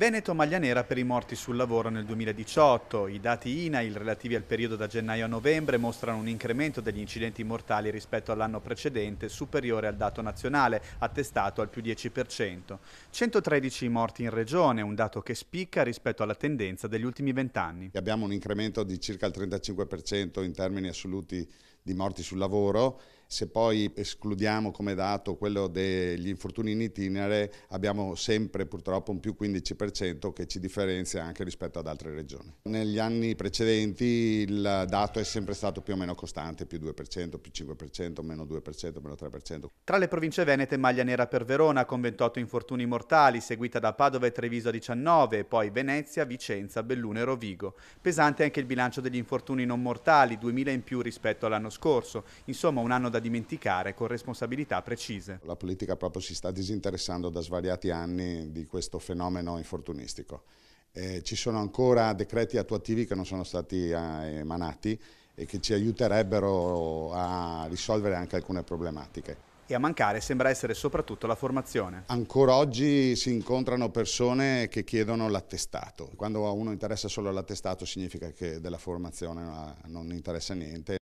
Veneto maglia nera per i morti sul lavoro nel 2018. I dati INAIL relativi al periodo da gennaio a novembre mostrano un incremento degli incidenti mortali rispetto all'anno precedente superiore al dato nazionale, attestato al più 10%. 113 morti in regione, un dato che spicca rispetto alla tendenza degli ultimi 20 anni. Abbiamo un incremento di circa il 35% in termini assoluti di morti sul lavoro. Se poi escludiamo come dato quello degli infortuni in itinere, abbiamo sempre purtroppo un più 15% che ci differenzia anche rispetto ad altre regioni. Negli anni precedenti il dato è sempre stato più o meno costante, più 2%, più 5%, meno 2%, meno 3%. Tra le province venete maglia nera per Verona con 28 infortuni mortali, seguita da Padova e Treviso a 19, e poi Venezia, Vicenza, Belluno e Rovigo. Pesante anche il bilancio degli infortuni non mortali, 2000 in più rispetto all'anno scorso. Insomma, un anno da dimenticare con responsabilità precise. La politica proprio si sta disinteressando da svariati anni di questo fenomeno infortunistico. Ci sono ancora decreti attuativi che non sono stati emanati e che ci aiuterebbero a risolvere anche alcune problematiche. E a mancare sembra essere soprattutto la formazione. Ancora oggi si incontrano persone che chiedono l'attestato. Quando a uno interessa solo l'attestato significa che della formazione non interessa niente.